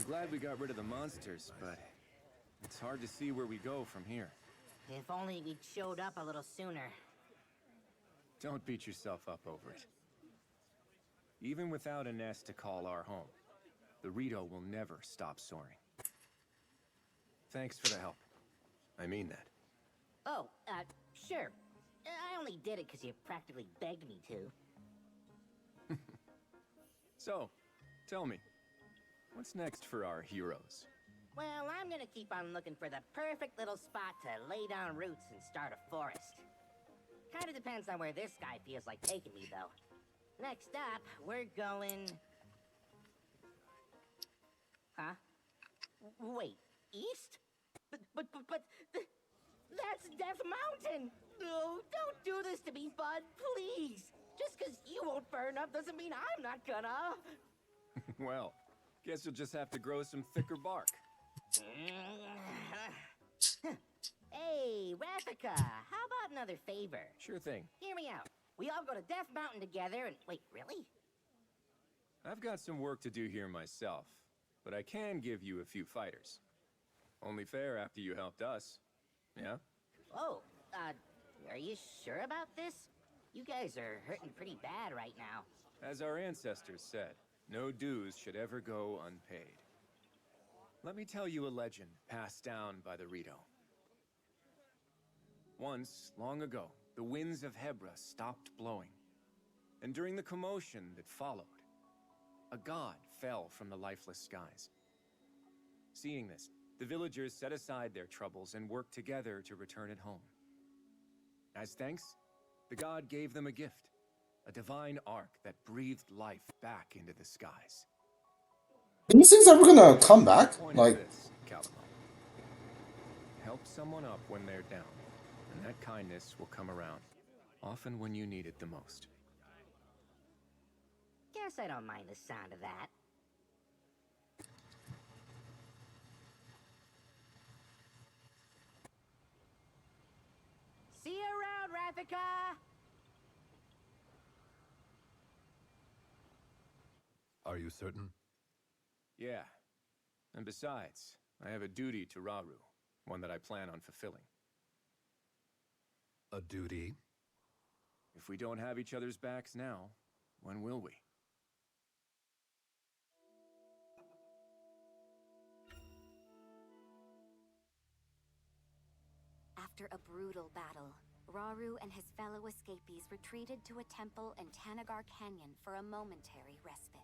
glad we got rid of the monsters, but it's hard to see where we go from here. If only we'd showed up a little sooner. Don't beat yourself up over it. Even without a nest to call our home, the Rito will never stop soaring. Thanks for the help. I mean that. Oh, sure. I only did it because you practically begged me to. So, tell me, what's next for our heroes? Well, I'm gonna keep on looking for the perfect little spot to lay down roots and start a forest. Kinda depends on where this guy feels like taking me, though. Next up, we're going... Huh? Wait, east? But, that's Death Mountain! No, don't do this to me, bud, please! Just because you won't burn up doesn't mean I'm not gonna. Well, guess you'll just have to grow some thicker bark. Hey, Rafika, how about another favor? Sure thing. Hear me out. We all go to Death Mountain together and... Wait, really? I've got some work to do here myself, but I can give you a few fighters. Only fair after you helped us. Yeah? Oh, are you sure about this? You guys are hurting pretty bad right now. As our ancestors said, no dues should ever go unpaid. Let me tell you a legend passed down by the Rito. Once, long ago, the winds of Hebra stopped blowing. And during the commotion that followed, a god fell from the lifeless skies. Seeing this, the villagers set aside their troubles and worked together to return it home. As thanks, the god gave them a gift, a divine ark that breathed life back into the skies. Are these things ever gonna come back? Like, this, Calamo. Help someone up when they're down, and that kindness will come around, often when you need it the most. Guess I don't mind the sound of that. See you around, Rafika! Are you certain? Yeah. And besides, I have a duty to Rauru, one that I plan on fulfilling. A duty? If we don't have each other's backs now, when will we? After a brutal battle, Rauru and his fellow escapees retreated to a temple in Tanagar Canyon for a momentary respite.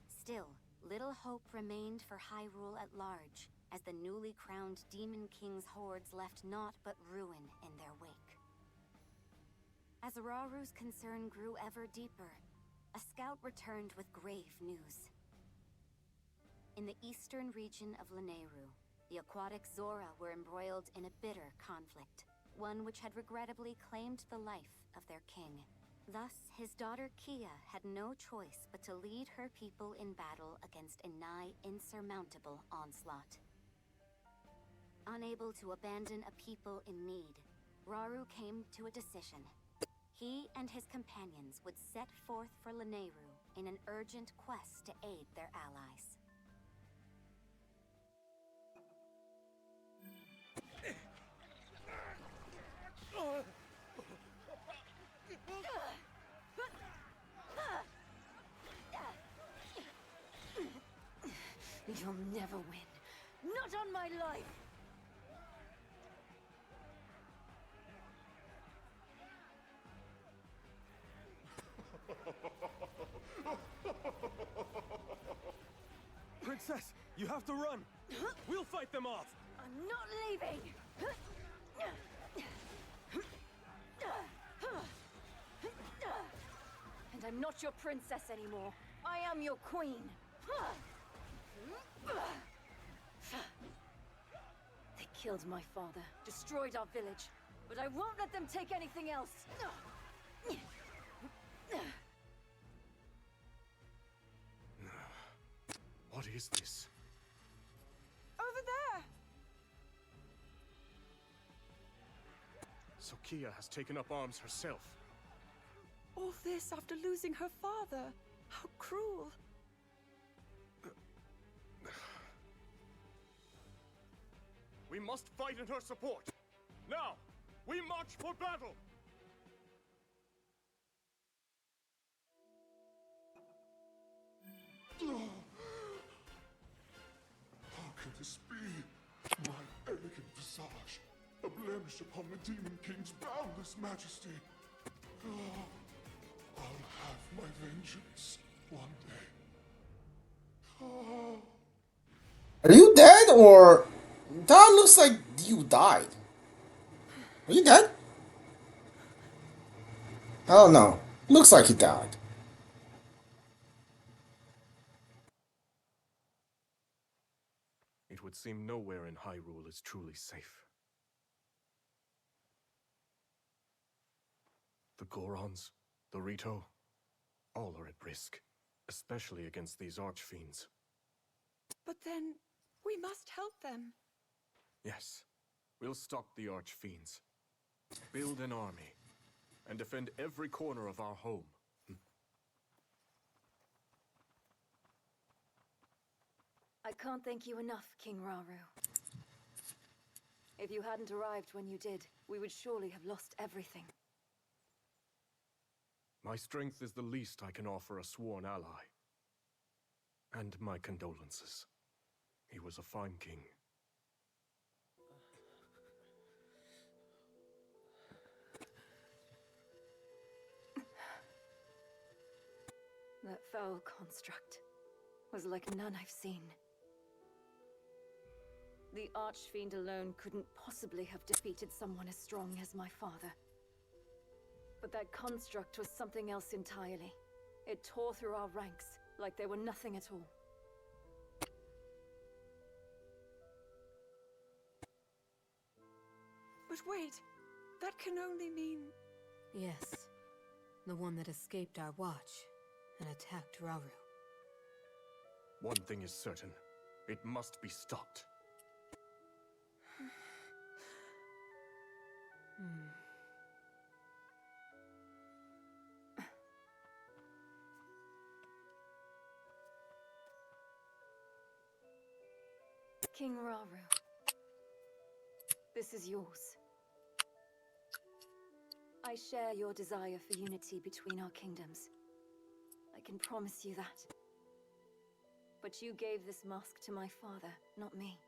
Still, little hope remained for Hyrule at large, as the newly crowned Demon King's hordes left naught but ruin in their wake. As Rauru's concern grew ever deeper, a scout returned with grave news. In the eastern region of Lanayru, the aquatic Zora were embroiled in a bitter conflict, one which had regrettably claimed the life of their king. Thus, his daughter Kia had no choice but to lead her people in battle against a nigh insurmountable onslaught. Unable to abandon a people in need, Rauru came to a decision. He and his companions would set forth for Lanayru in an urgent quest to aid their allies. You'll never win. Not on my life! Princess, you have to run! We'll fight them off! I'm not leaving! And I'm not your princess anymore. I am your queen. They killed my father, destroyed our village, but I won't let them take anything else. What is this? Over there! So Kia has taken up arms herself. All this after losing her father. How cruel. must fight in her support. Now, we march for battle! How can this be? My elegant visage, a blemish upon the Demon King's boundless majesty. I'll have my vengeance one day. Are you dead or that looks like you died? Are you dead? I don't know. Looks like he died. It would seem nowhere in Hyrule is truly safe. The Gorons, the Rito, all are at risk, especially against these archfiends. But then, we must help them. Yes, we'll stop the archfiends, build an army, and defend every corner of our home. I can't thank you enough, King Rauru. If you hadn't arrived when you did, we would surely have lost everything. My strength is the least I can offer a sworn ally. And my condolences. He was a fine king. That foul construct was like none I've seen. The Archfiend alone couldn't possibly have defeated someone as strong as my father. But that construct was something else entirely. It tore through our ranks like they were nothing at all. But wait, that can only mean... Yes, the one that escaped our watch and attacked Rauru. One thing is certain. It must be stopped. King Rauru, this is yours. I share your desire for unity between our kingdoms. I can promise you that. But you gave this mask to my father, not me.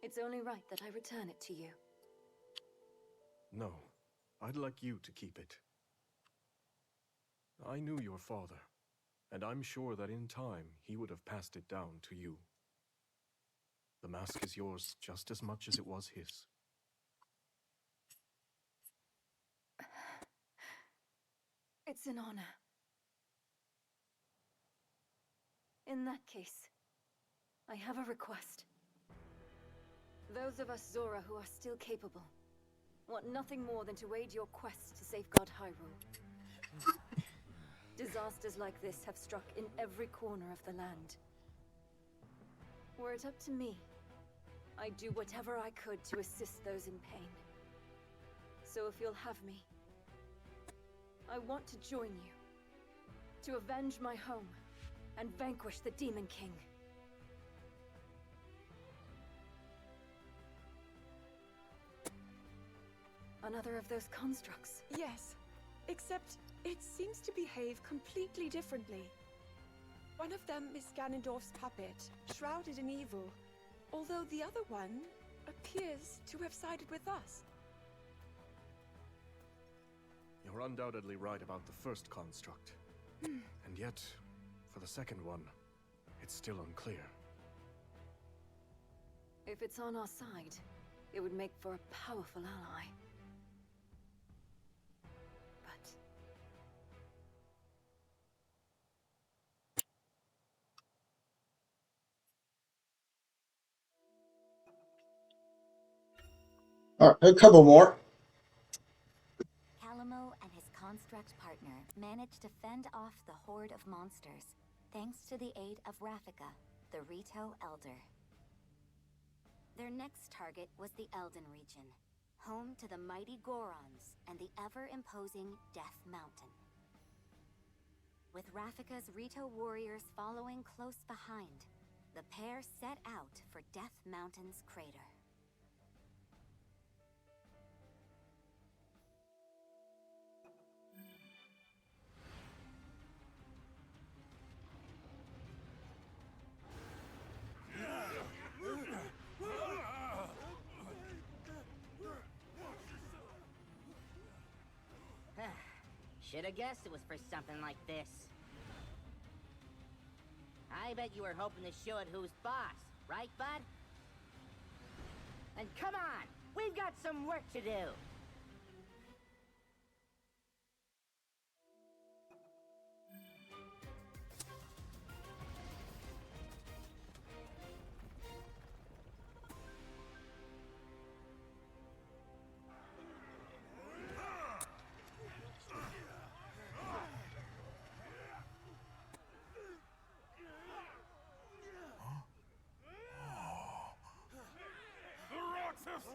It's only right that I return it to you. No, I'd like you to keep it. I knew your father, and I'm sure that in time he would have passed it down to you. The mask is yours just as much as it was his. It's an honor. In that case, I have a request. Those of us Zora who are still capable want nothing more than to aid your quest to safeguard Hyrule. Disasters like this have struck in every corner of the land. Were it up to me, I'd do whatever I could to assist those in pain. So if you'll have me, I want to join you, to avenge my home and vanquish the Demon King. Another of those constructs. Yes, except it seems to behave completely differently. One of them is Ganondorf's puppet, shrouded in evil, although the other one appears to have sided with us. You're undoubtedly right about the first construct. And yet, for the second one, it's still unclear. If it's on our side, it would make for a powerful ally. But... Alright, a couple more. Calamo and his construct partner managed to fend off the horde of monsters, thanks to the aid of Rafika, the Rito Elder. Their next target was the Elden region, home to the mighty Gorons and the ever-imposing Death Mountain. With Rafika's Rito Warriors following close behind, the pair set out for Death Mountain's crater. Shoulda guessed it was for something like this. I bet you were hoping to show it who's boss, right, bud? And come on, we've got some work to do.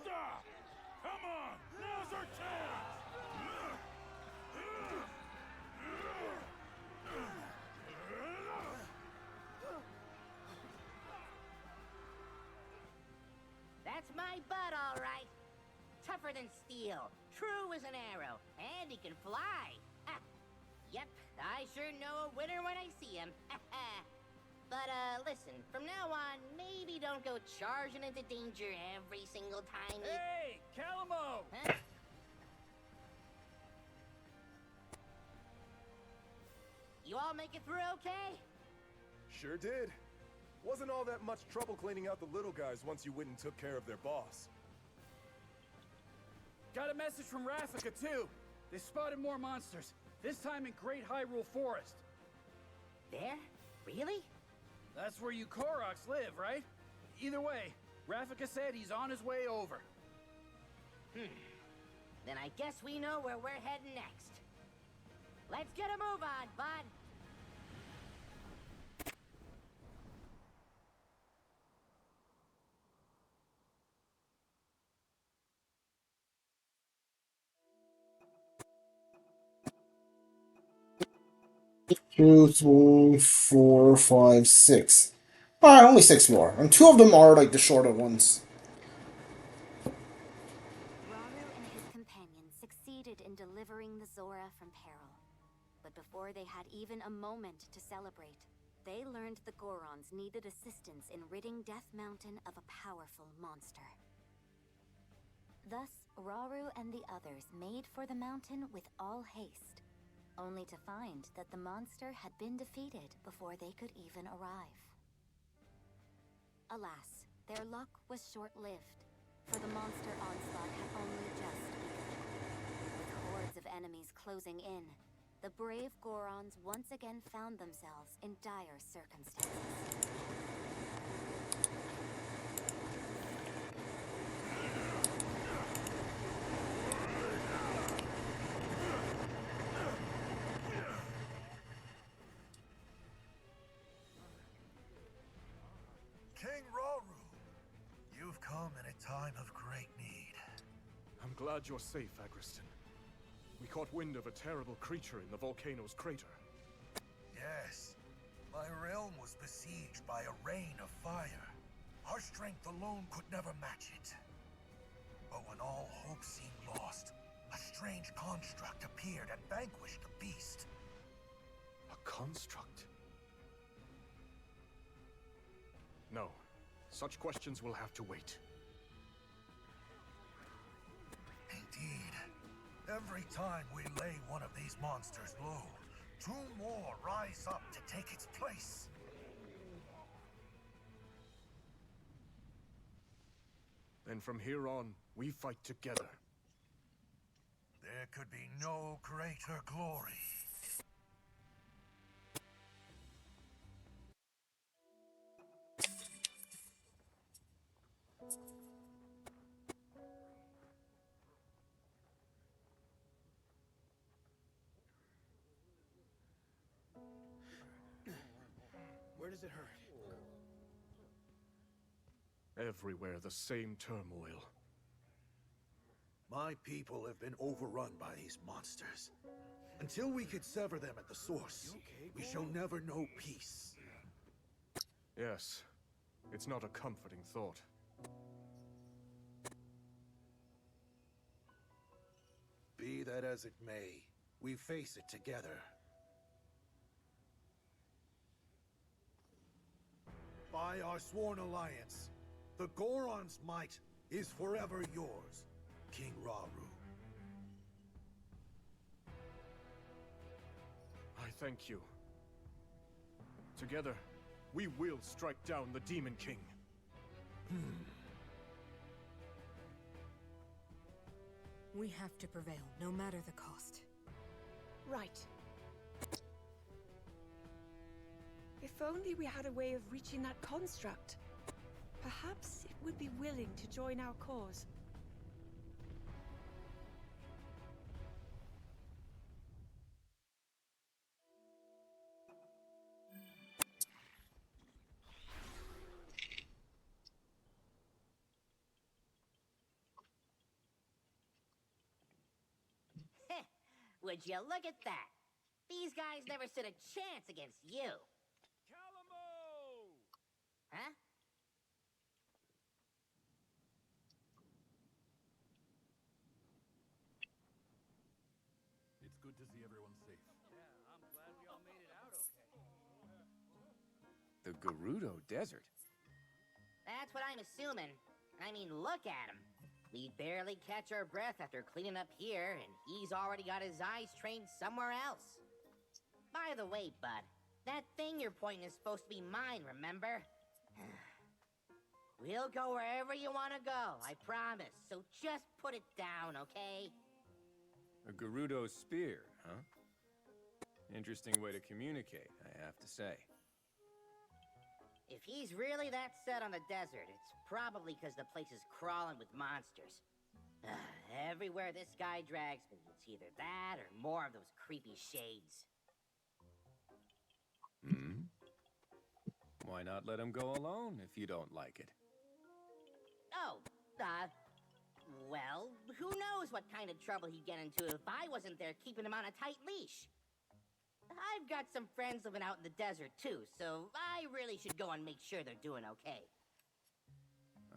Stop! Come on! Now's our chance! That's my bud, all right. Tougher than steel, true as an arrow, and he can fly. Ha. Yep, I sure know a winner when I see him. But, listen, from now on, maybe don't go charging into danger every single time you... Hey, Calamo! Huh? You all make it through okay? Sure did. Wasn't all that much trouble cleaning out the little guys once you went and took care of their boss. Got a message from Rafika, too. They spotted more monsters, this time in Great Hyrule Forest. There? Really? That's where you Koroks live, right? Either way, Rafika said he's on his way over. Then I guess we know where we're heading next. Let's get a move on, bud. Two, three, four, five, six. Alright, only six more. And two of them are like the shorter ones. Rauru and his companions succeeded in delivering the Zora from peril. But before they had even a moment to celebrate, they learned the Gorons needed assistance in ridding Death Mountain of a powerful monster. Thus, Rauru and the others made for the mountain with all haste, only to find that the monster had been defeated before they could even arrive. Alas, their luck was short-lived, for the monster onslaught had only just begun. With hordes of enemies closing in, the brave Gorons once again found themselves in dire circumstances. King Rauru, you've come in a time of great need. I'm glad you're safe, Agriston. We caught wind of a terrible creature in the volcano's crater. Yes, my realm was besieged by a rain of fire. Our strength alone could never match it. But when all hope seemed lost, a strange construct appeared and vanquished the beast. A construct? No. Such questions will have to wait. Indeed. Every time we lay one of these monsters low, two more rise up to take its place. Then from here on, we fight together. There could be no greater glory. Where does it hurt? Everywhere the same turmoil. My people have been overrun by these monsters. Until we could sever them at the source, we shall never know peace. Yes, it's not a comforting thought. Be that as it may, we face it together. By our sworn alliance, the Goron's might is forever yours, King Rauru. thank you. Together, we will strike down the Demon King. We have to prevail, no matter the cost. Right. If only we had a way of reaching that construct. Perhaps it would be willing to join our cause. Would you look at that? These guys never stood a chance against you. Calamo! Huh? It's good to see everyone safe. Yeah, I'm glad we all made it out okay. The Gerudo Desert. That's what I'm assuming. I mean, look at him. We barely catch our breath after cleaning up here, and he's already got his eyes trained somewhere else. By the way, bud, that thing you're pointing is supposed to be mine, remember? We'll go wherever you want to go, I promise. So just put it down, okay? A Gerudo spear, huh? Interesting way to communicate, I have to say. If he's really that set on the desert, it's probably because the place is crawling with monsters. Everywhere this guy drags me, it's either that or more of those creepy shades. Hmm? Why not let him go alone if you don't like it? Oh, well, who knows what kind of trouble he'd get into if I wasn't there keeping him on a tight leash. I've got some friends living out in the desert, too, so I really should go and make sure they're doing okay.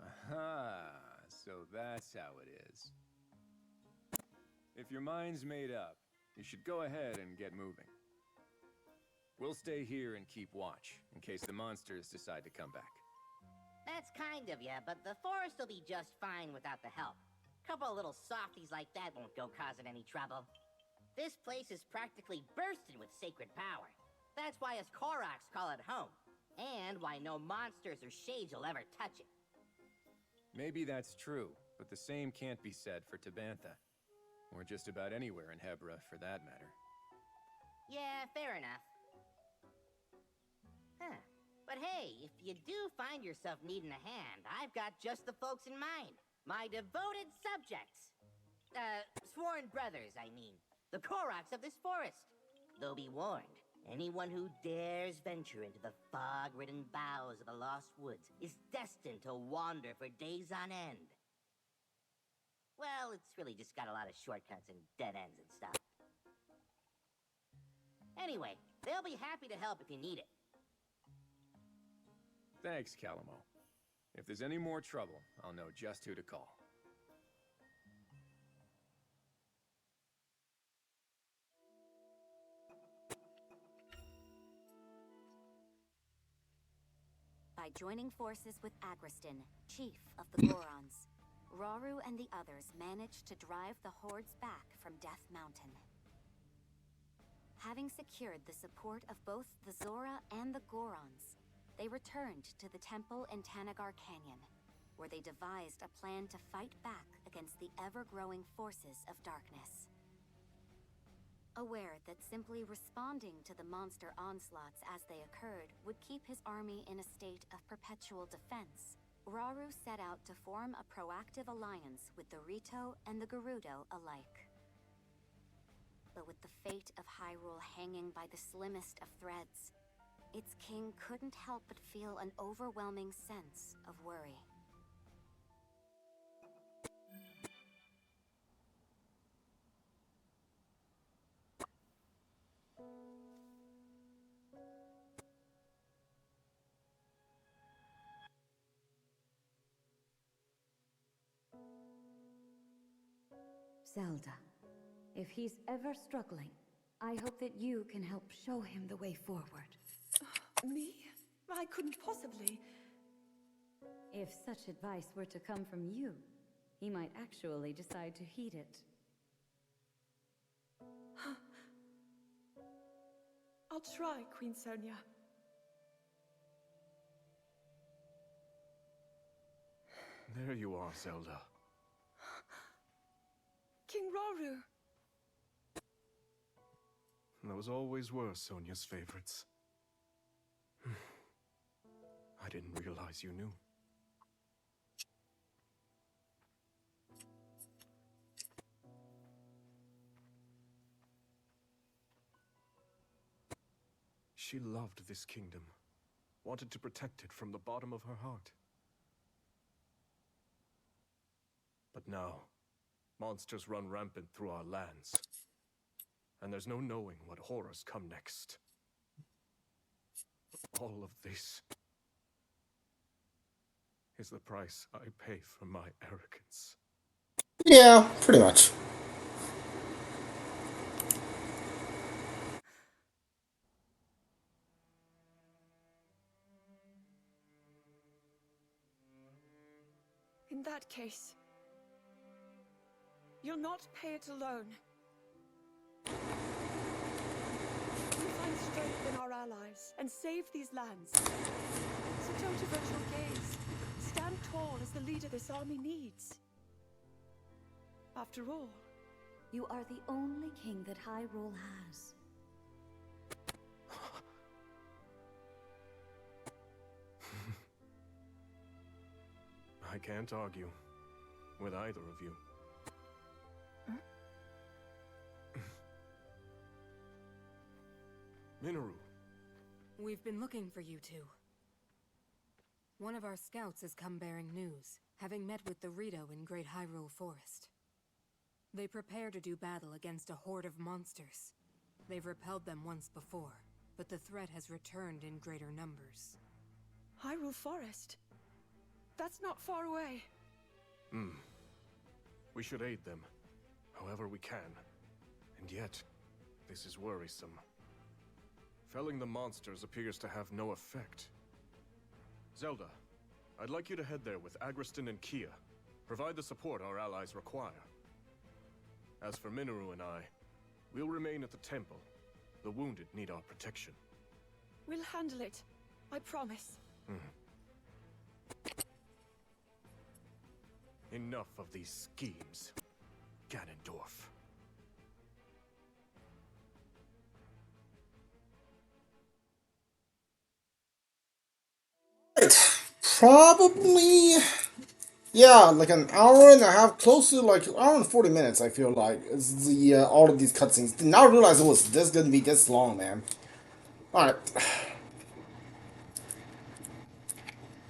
Aha, so that's how it is. If your mind's made up, you should go ahead and get moving. We'll stay here and keep watch, in case the monsters decide to come back. That's kind of ya, but the forest will be just fine without the help. Couple of little softies like that won't go causing any trouble. This place is practically bursting with sacred power. That's why us Koroks call it home. And why no monsters or shades will ever touch it. Maybe that's true, but the same can't be said for Tabantha. Or just about anywhere in Hebra, for that matter. Yeah, fair enough. Huh. But hey, if you do find yourself needing a hand, I've got just the folks in mind. My devoted subjects. Sworn brothers, I mean. The Koroks of this forest. They'll be warned. Anyone who dares venture into the fog-ridden boughs of the Lost Woods is destined to wander for days on end. Well, it's really just got a lot of shortcuts and dead ends and stuff. Anyway, they'll be happy to help if you need it. Thanks, Calamo. If there's any more trouble, I'll know just who to call. By joining forces with Agriston, chief of the Gorons, Rauru and the others managed to drive the hordes back from Death Mountain. Having secured the support of both the Zora and the Gorons, they returned to the temple in Tanagar Canyon, where they devised a plan to fight back against the ever-growing forces of darkness. Aware that simply responding to the monster onslaughts as they occurred would keep his army in a state of perpetual defense, Rauru set out to form a proactive alliance with the Rito and the Gerudo alike. But with the fate of Hyrule hanging by the slimmest of threads, its king couldn't help but feel an overwhelming sense of worry. Zelda, if he's ever struggling, I hope that you can help show him the way forward. Me? I couldn't possibly. If such advice were to come from you, he might actually decide to heed it. I'll try, Queen Sonia. There you are, Zelda. King Rauru! Those always were Sonia's favorites. I didn't realize you knew. She loved this kingdom, wanted to protect it from the bottom of her heart. But now, monsters run rampant through our lands, and there's no knowing what horrors come next. All of this is the price I pay for my arrogance. Yeah, pretty much. In that case, you'll not pay it alone. You'll find strength in our allies and save these lands. So don't avert your gaze. Stand tall as the leader this army needs. After all, You are the only king that Hyrule has. I can't argue with either of you. Minoru. We've been looking for you two. One of our scouts has come bearing news, having met with the Rito in Great Hyrule Forest. They prepare to do battle against a horde of monsters. They've repelled them once before, but the threat has returned in greater numbers. Hyrule Forest? That's not far away. We should aid them, however we can. And yet, this is worrisome. Felling the monsters appears to have no effect. Zelda, I'd like you to head there with Agriston and Kia. Provide the support our allies require. As for Minoru and I, we'll remain at the temple. The wounded need our protection. We'll handle it. I promise. Enough of these schemes, Ganondorf. Right. Probably, yeah, like an hour and a half, close to like hour and 40 minutes. I feel like is the all of these cutscenes. Did not realize it was this gonna be this long, man. All right.